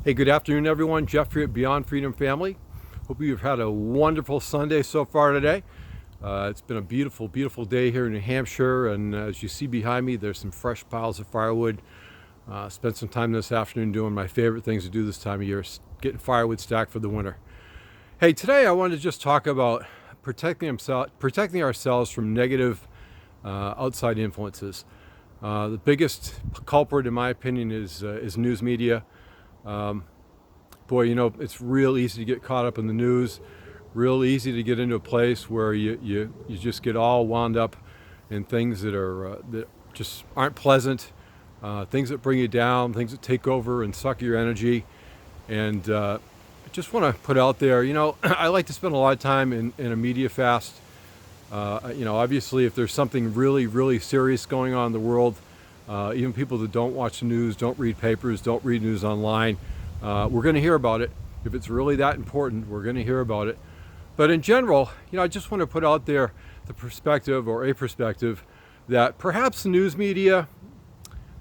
Hey, good afternoon, everyone. Jeffrey at Beyond Freedom Family. Hope you've had a wonderful Sunday so far today. It's been a beautiful, beautiful day here in New Hampshire, and as you see behind me, there's some fresh piles of firewood. Spent some time this afternoon doing my favorite things to do this time of year, getting firewood stacked for the winter. Hey, today I wanted to just talk about protecting ourselves from negative outside influences. The biggest culprit, in my opinion, is news media. Boy, you know, it's real easy to get caught up in the news, real easy to get into a place where you just get all wound up in things that just aren't pleasant, things that bring you down, things that take over and suck your energy. And I just want to put out there, you know, I like to spend a lot of time in a media fast. You know, obviously, if there's something really, really serious going on in the world, even people that don't watch the news, don't read papers, don't read news online, we're going to hear about it. If it's really that important, we're going to hear about it. But in general, you know, I just want to put out there the perspective, or a perspective, that perhaps the news media,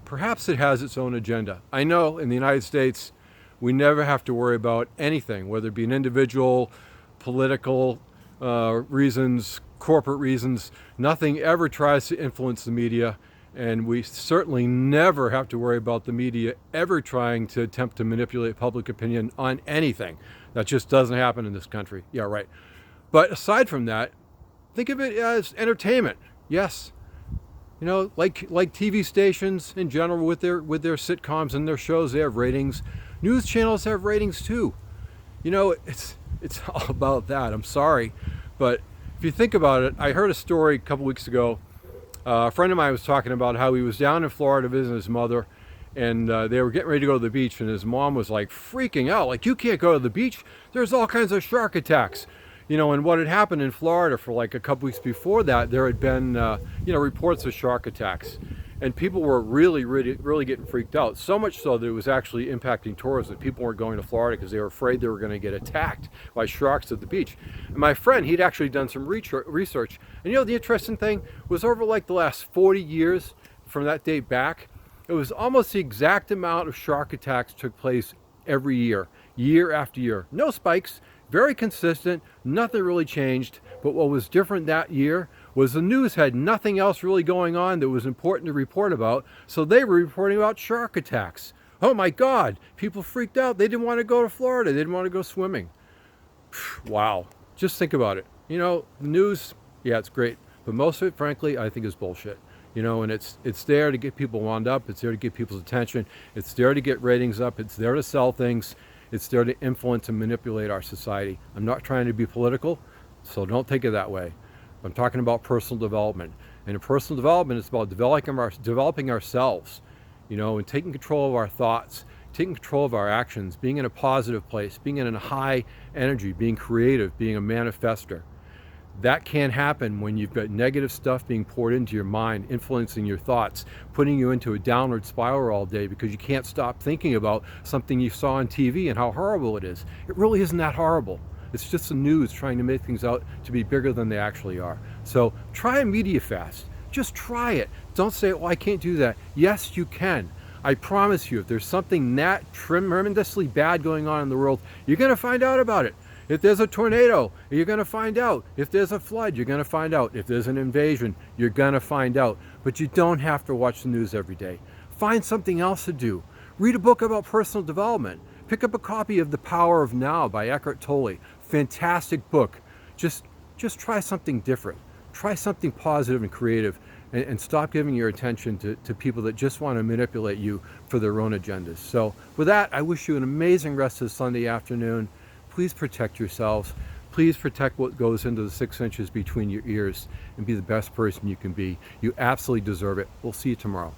perhaps it has its own agenda. I know in the United States, we never have to worry about anything, whether it be an individual, political reasons, corporate reasons. Nothing ever tries to influence the media. And we certainly never have to worry about the media ever trying to attempt to manipulate public opinion on anything. That just doesn't happen in this country. Yeah, right. But aside from that, think of it as entertainment. Yes. You know, like TV stations in general with their sitcoms and their shows, they have ratings. News channels have ratings too. You know, it's all about that. I'm sorry. But if you think about it, I heard a story a couple weeks ago. A friend of mine was talking about how he was down in Florida visiting his mother, and they were getting ready to go to the beach, and his mom was like freaking out, like, you can't go to the beach, there's all kinds of shark attacks. You know, and what had happened in Florida for like a couple weeks before that, there had been you know, reports of shark attacks, and people were really getting freaked out, so much so that it was actually impacting tourism. People weren't going to Florida because they were afraid they were going to get attacked by sharks at the beach. And my friend, he'd actually done some research, and you know, the interesting thing was, over like the last 40 years from that date back, it was almost the exact amount of shark attacks took place every year, year after year. No spikes, very consistent, nothing really changed. But what was different that year was the news had nothing else really going on that was important to report about, so they were reporting about shark attacks. Oh my God, people freaked out. They didn't want to go to Florida. They didn't want to go swimming. Wow, just think about it. You know, the news, yeah, it's great, but most of it, frankly, I think is bullshit. You know, and it's there to get people wound up. It's there to get people's attention. It's there to get ratings up. It's there to sell things. It's there to influence and manipulate our society. I'm not trying to be political, so don't take it that way. I'm talking about personal development. And in personal development, it's about developing ourselves, you know, and taking control of our thoughts, taking control of our actions, being in a positive place, being in a high energy, being creative, being a manifester. That can't happen when you've got negative stuff being poured into your mind, influencing your thoughts, putting you into a downward spiral all day because you can't stop thinking about something you saw on TV and how horrible it is. It really isn't that horrible. It's just the news trying to make things out to be bigger than they actually are. So try a media fast. Just try it. Don't say, oh, I can't do that. Yes, you can. I promise you, if there's something that tremendously bad going on in the world, you're going to find out about it. If there's a tornado, you're going to find out. If there's a flood, you're going to find out. If there's an invasion, you're going to find out. But you don't have to watch the news every day. Find something else to do. Read a book about personal development. Pick up a copy of The Power of Now by Eckhart Tolle. Fantastic book. Just try something different. Try something positive and creative, and stop giving your attention to people that just want to manipulate you for their own agendas. So with that, I wish you an amazing rest of Sunday afternoon. Please protect yourselves. Please protect what goes into the 6 inches between your ears, and be the best person you can be. You absolutely deserve it. We'll see you tomorrow.